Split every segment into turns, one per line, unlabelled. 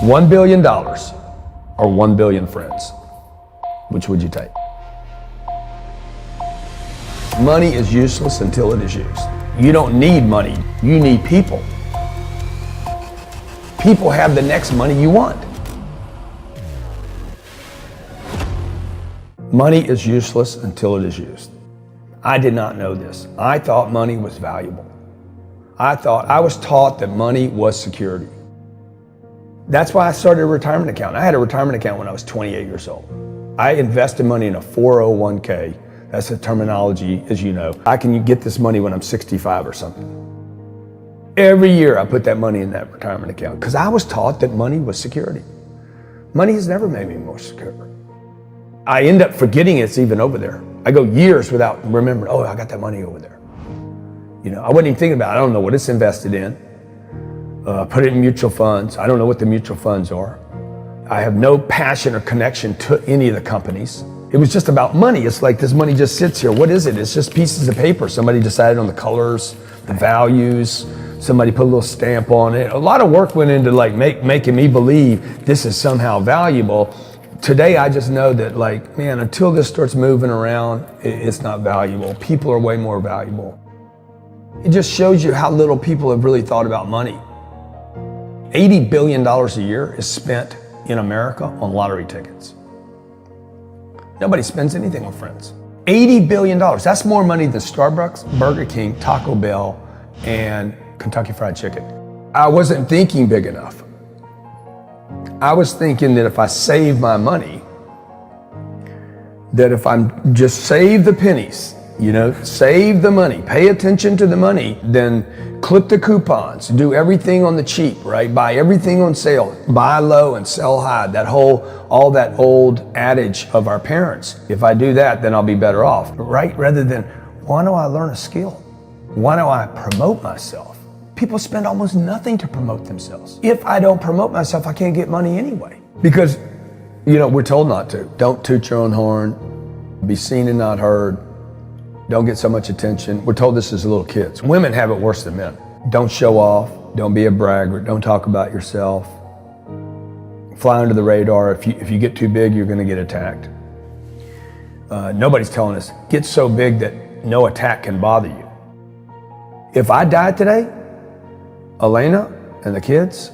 $1 billion or 1 billion friends? Which would you take? Money is useless until it is used. You don't need money, you need people. People have the next money you want. Money is useless until it is used. I did not know this. I thought money was valuable. I was taught that money was security. That's why I started a retirement account. I had a retirement account when I was 28 years old. I invested money in a 401k. That's the terminology, as you know. I can get this money when I'm 65 or something. Every year I put that money in that retirement account because I was taught that money was security. Money has never made me more secure. I end up forgetting it's even over there. I go years without remembering, oh, I got that money over there. You know, I wasn't even thinking about it. I don't know what it's invested in. Put it in mutual funds. I don't know what the mutual funds are. I have no passion or connection to any of the companies. It was just about money. It's like this money just sits here. What is it? It's just pieces of paper. Somebody decided on the colors, the values. Somebody put a little stamp on it. A lot of work went into like making me believe this is somehow valuable. Today, I just know that like, man, until this starts moving around, it's not valuable. People are way more valuable. It just shows you how little people have really thought about money. $80 billion a year is spent in America on lottery tickets. Nobody spends anything on friends. $80 billion, that's more money than Starbucks, Burger King, Taco Bell, and Kentucky Fried Chicken. I wasn't thinking big enough. I was thinking that if I save my money, that if I'm just save the pennies, you know, save the money, pay attention to the money, then clip the coupons, do everything on the cheap, right? Buy everything on sale, buy low and sell high, all that old adage of our parents. If I do that, then I'll be better off, right? Rather than, why don't I learn a skill? Why don't I promote myself? People spend almost nothing to promote themselves. If I don't promote myself, I can't get money anyway. Because, you know, we're told not to. Don't toot your own horn, be seen and not heard. Don't get so much attention. We're told this as little kids. Women have it worse than men. Don't show off. Don't be a braggart. Don't talk about yourself. Fly under the radar. If you get too big, you're going to get attacked. Nobody's telling us, get so big that no attack can bother you. If I die today, Elena and the kids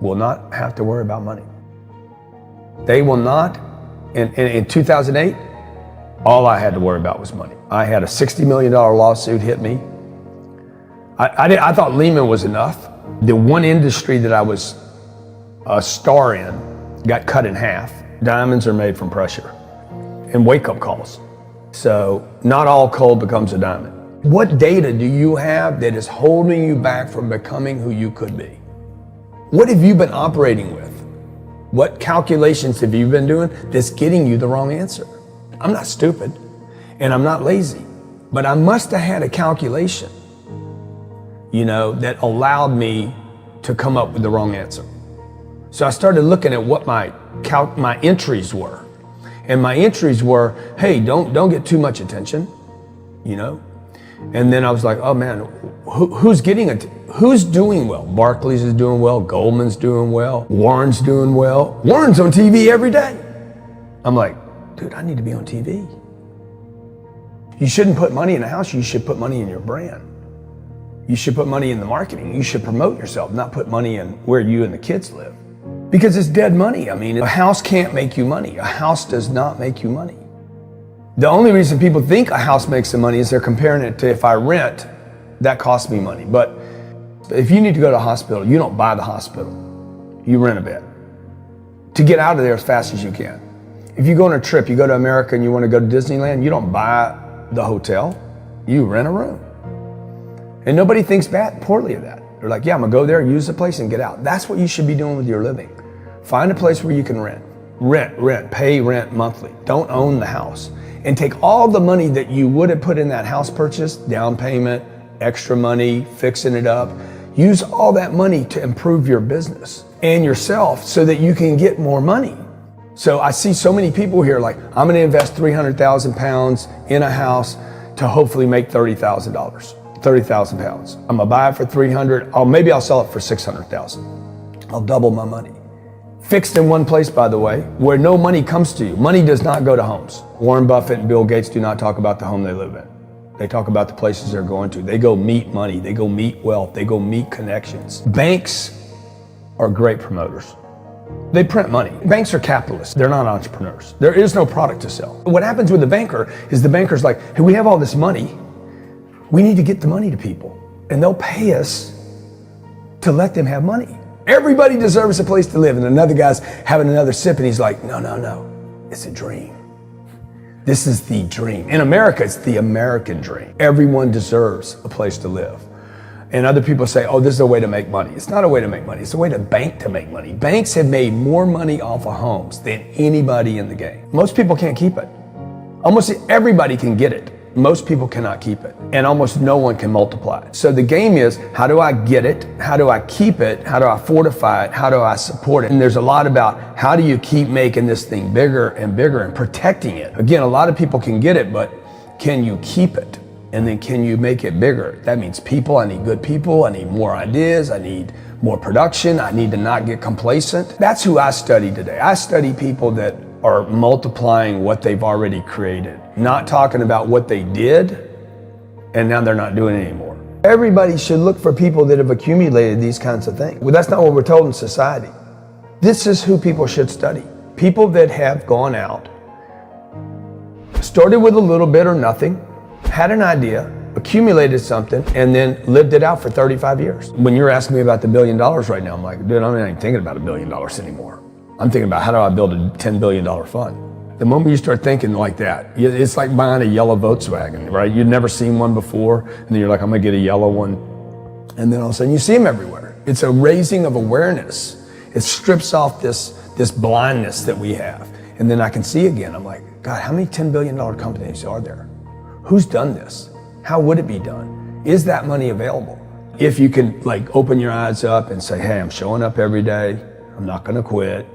will not have to worry about money. They will not. In 2008, all I had to worry about was money. I had a $60 million lawsuit hit me. I thought Lehman was enough. The one industry that I was a star in got cut in half. Diamonds are made from pressure and wake-up calls. So not all coal becomes a diamond. What data do you have that is holding you back from becoming who you could be? What have you been operating with? What calculations have you been doing that's getting you the wrong answer? I'm not stupid and I'm not lazy, but I must have had a calculation, you know, that allowed me to come up with the wrong answer. So I started looking at what my entries were. And my entries were, hey, don't get too much attention, you know? And then I was like, oh man, who's doing well? Barclays is doing well, Goldman's doing well, Warren's doing well. Warren's on TV every day. I'm like, dude, I need to be on TV. You shouldn't put money in a house, you should put money in your brand. You should put money in the marketing. You should promote yourself, not put money in where you and the kids live. Because it's dead money. I mean, a house can't make you money. A house does not make you money. The only reason people think a house makes them money is they're comparing it to if I rent, that costs me money. But if you need to go to a hospital, you don't buy the hospital. You rent a bed to get out of there as fast as you can. If you go on a trip, you go to America and you want to go to Disneyland, you don't buy the hotel, you rent a room. And nobody thinks poorly of that. They're like, yeah, I'm gonna go there, use the place and get out. That's what you should be doing with your living. Find a place where you can pay rent monthly. Don't own the house. And take all the money that you would have put in that house purchase, down payment, extra money, fixing it up, use all that money to improve your business and yourself so that you can get more money. So I see so many people here like, I'm gonna invest 300,000 pounds in a house to hopefully make $30,000, 30,000 pounds. I'm gonna buy it for 300, maybe I'll sell it for 600,000. I'll double my money. fixed in one place, by the way, where no money comes to you. Money does not go to homes. Warren Buffett and Bill Gates do not talk about the home they live in. They talk about the places they're going to. They go meet money. They go meet wealth. They go meet connections. Banks are great promoters. They print money. Banks are capitalists. They're not entrepreneurs. There is no product to sell. What happens with the banker is the banker's like, hey, we have all this money. We need to get the money to people. And they'll pay us to let them have money. Everybody deserves a place to live. And another guy's having another sip and he's like, no. It's a dream. This is the dream. In America, it's the American dream. Everyone deserves a place to live. And other people say, oh, this is a way to make money. It's not a way to make money. It's a way to bank to make money. Banks have made more money off of homes than anybody in the game. Most people can't keep it. Almost everybody can get it. Most people cannot keep it. And almost no one can multiply it. So the game is, how do I get it? How do I keep it? How do I fortify it? How do I support it? And there's a lot about how do you keep making this thing bigger and bigger and protecting it. Again, a lot of people can get it, but can you keep it? And then can you make it bigger? That means people. I need good people. I need more ideas. I need more production. I need to not get complacent. That's who I study today. I study people that are multiplying what they've already created, not talking about what they did and now they're not doing it anymore. Everybody should look for people that have accumulated these kinds of things. Well, that's not what we're told in society. This is who people should study. People that have gone out, started with a little bit or nothing, had an idea, accumulated something, and then lived it out for 35 years. When you're asking me about the $1 billion right now, I'm like, dude, I'm not even thinking about $1 billion anymore. I'm thinking about how do I build a $10 billion fund? The moment you start thinking like that, it's like buying a yellow Volkswagen, right? You've never seen one before, and then you're like, I'm gonna get a yellow one. And then all of a sudden you see them everywhere. It's a raising of awareness. It strips off this blindness that we have. And then I can see again, I'm like, God, how many $10 billion companies are there? Who's done this? How would it be done? Is that money available? If you can like open your eyes up and say, hey, I'm showing up every day. I'm not gonna quit.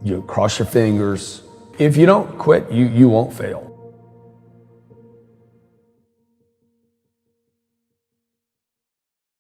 You cross your fingers. If you don't quit, you won't fail.